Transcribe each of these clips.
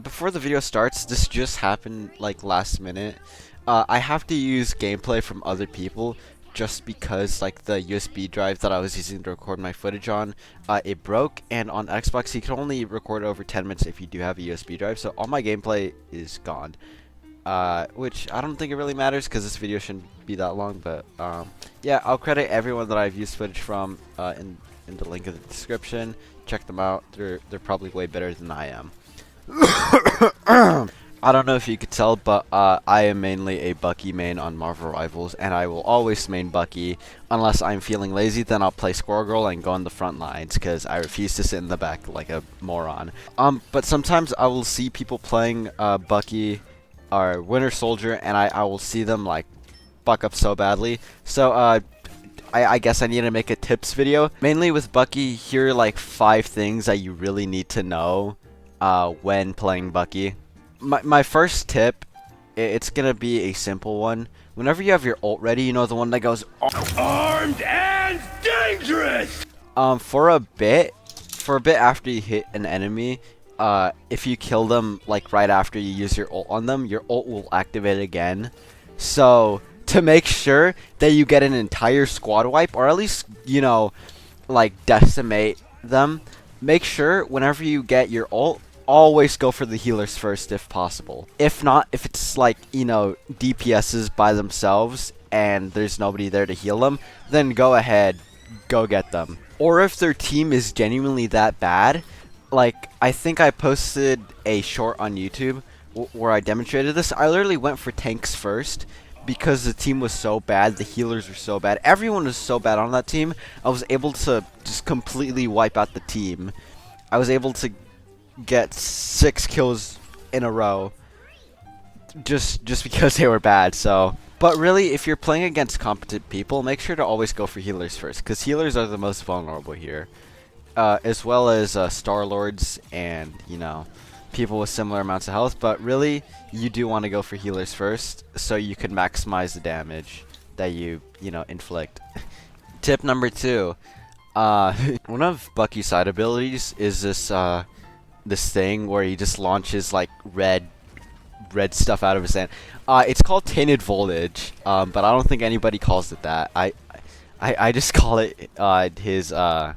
Before the video starts, this just happened like last minute. I have to use gameplay from other people just because like the USB drive that I was using to record my footage on, it broke, and on Xbox you can only record over 10 minutes if you do have a USB drive, so all my gameplay is gone. Which I don't think it really matters because this video shouldn't be that long, but yeah, I'll credit everyone that I've used footage from in the link in the description. Check them out. They're probably way better than I am. I don't know if you could tell, but I am mainly a Bucky main on Marvel Rivals, and I will always main Bucky unless I'm feeling lazy. Then I'll play Squirrel Girl and go on the front lines because I refuse to sit in the back like a moron. But sometimes I will see people playing Bucky or Winter Soldier, and I will see them like fuck up so badly. So I guess I need to make a tips video. Mainly with Bucky, here are like 5 things that you really need to know when playing Bucky. My first tip, it's gonna be a simple one. Whenever you have your ult ready, you know, the one that goes armed and dangerous. For a bit after you hit an enemy, if you kill them like right after you use your ult on them, your ult will activate again. So to make sure that you get an entire squad wipe, or at least, you know, like decimate them, make sure whenever you get your ult, always go for the healers first if possible. If not, if it's like, you know, DPSs by themselves and there's nobody there to heal them, then go ahead, go get them. Or if their team is genuinely that bad, like I think I posted a short on YouTube where I demonstrated this. I literally went for tanks first because the team was so bad, the healers were so bad, everyone was so bad on that team. I was able to just completely wipe out the team. I was able to get 6 kills in a row just because they were bad. So, but really, if you're playing against competent people, make sure to always go for healers first, because healers are the most vulnerable here, as well as Star Lords and, you know, people with similar amounts of health. But really, you do want to go for healers first so you can maximize the damage that you know, inflict. Tip number 2, one of Bucky's side abilities is this thing where he just launches like red stuff out of his hand. It's called tainted voltage, but I don't think anybody calls it that. I just call it his red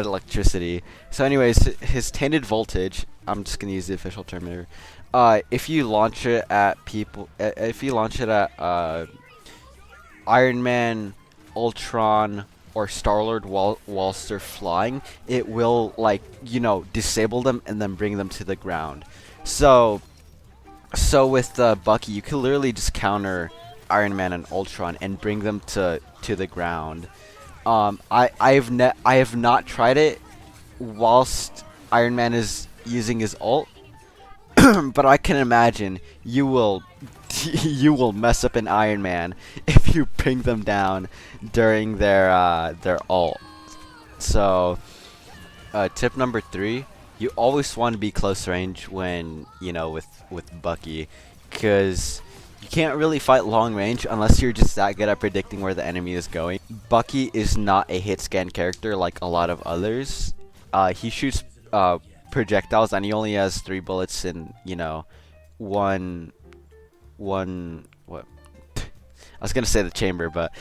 electricity. So anyways, his tainted voltage, I'm just gonna use the official term here. If you launch it at people, if you launch it at Iron Man, Ultron, or Star-Lord whilst they're flying, it will, like, you know, disable them and then bring them to the ground. So with Bucky, you can literally just counter Iron Man and Ultron and bring them to the ground. I have not tried it whilst Iron Man is using his ult, but I can imagine you will mess up an Iron Man if you bring them down during their ult. So, tip number 3, you always want to be close range when, you know, with Bucky, because you can't really fight long range unless you're just that good at predicting where the enemy is going. Bucky is not a hit scan character like a lot of others. He shoots projectiles, and he only has 3 bullets in, you know, one what I was gonna say the chamber, but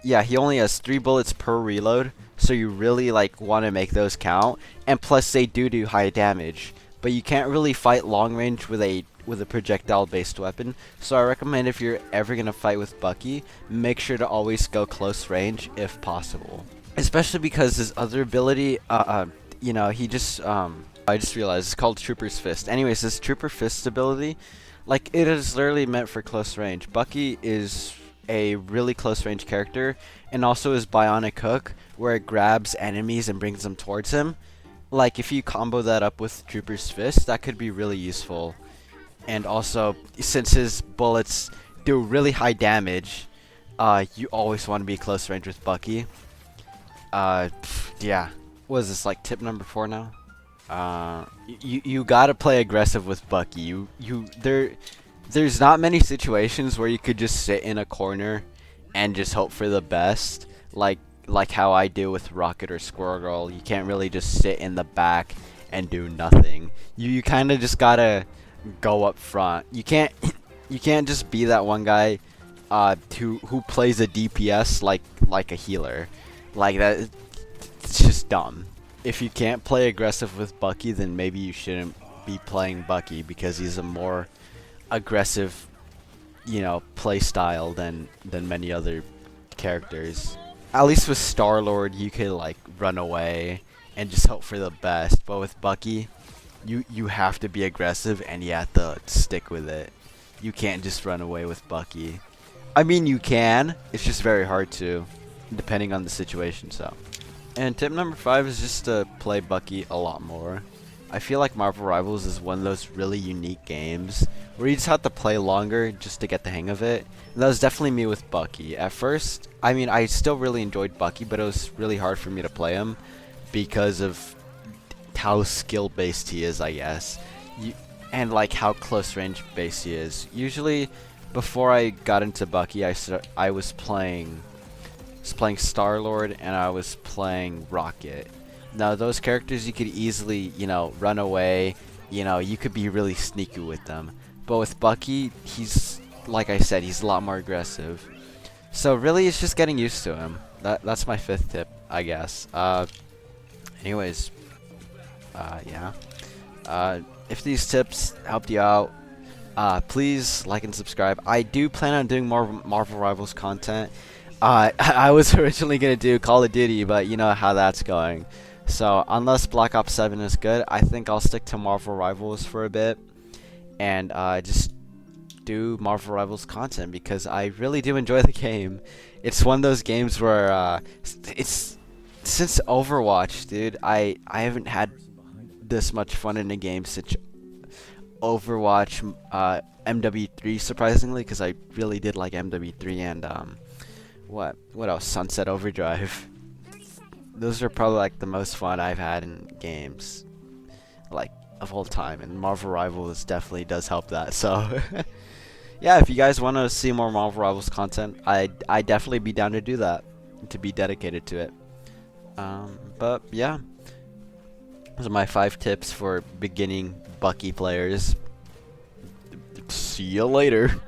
yeah, he only has 3 bullets per reload, so you really like want to make those count, and plus they do high damage, but you can't really fight long range with a projectile based weapon. So I recommend, if you're ever gonna fight with Bucky, make sure to always go close range if possible, especially because his other ability, you know, he just I just realized it's called Trooper's Fist. Anyways, this Trooper Fist ability, like, it is literally meant for close range. Bucky is a really close range character, and also his bionic hook, where it grabs enemies and brings them towards him. Like, if you combo that up with Trooper's Fist, that could be really useful. And also, since his bullets do really high damage, you always want to be close range with Bucky. Yeah. What is this, like tip number 4 now? You gotta play aggressive with Bucky. There's not many situations where you could just sit in a corner and just hope for the best, like how I do with Rocket or Squirrel Girl. You can't really just sit in the back and do nothing. You kind of just gotta go up front. You can't you can't just be that one guy who plays a DPS like a healer. Like that, it's just dumb. If you can't play aggressive with Bucky, then maybe you shouldn't be playing Bucky, because he's a more aggressive, play style than many other characters. At least with Star-Lord, you could like run away and just hope for the best. But with Bucky, you have to be aggressive and you have to stick with it. You can't just run away with Bucky. I mean, you can. It's just very hard to, depending on the situation. So, and tip number 5 is just to play Bucky a lot more. I feel like Marvel Rivals is one of those really unique games where you just have to play longer just to get the hang of it. And that was definitely me with Bucky. At first, I mean, I still really enjoyed Bucky, but it was really hard for me to play him because of how skill-based he is, I guess. And like how close range based he is. Usually, before I got into Bucky, I was playing Star-Lord and I was playing Rocket. Now those characters you could easily, run away. You could be really sneaky with them. But with Bucky, he's, like I said, he's a lot more aggressive. So really, it's just getting used to him. That's my 5th tip, I guess. Anyways, yeah. If these tips helped you out, please like and subscribe. I do plan on doing more Marvel Rivals content. I was originally gonna do Call of Duty, but you know how that's going. So unless Black Ops 7 is good, I think I'll stick to Marvel Rivals for a bit, and just do Marvel Rivals content because I really do enjoy the game. It's one of those games where it's since Overwatch, dude. I haven't had this much fun in a game since Overwatch MW3, surprisingly, because I really did like MW3 and what else? Sunset Overdrive. Those are probably like the most fun I've had in games, like of all time, and Marvel Rivals definitely does help that. So yeah, if you guys want to see more Marvel Rivals content, I definitely be down to do that, to be dedicated to it. But yeah, those are my 5 tips for beginning Bucky players. See you later.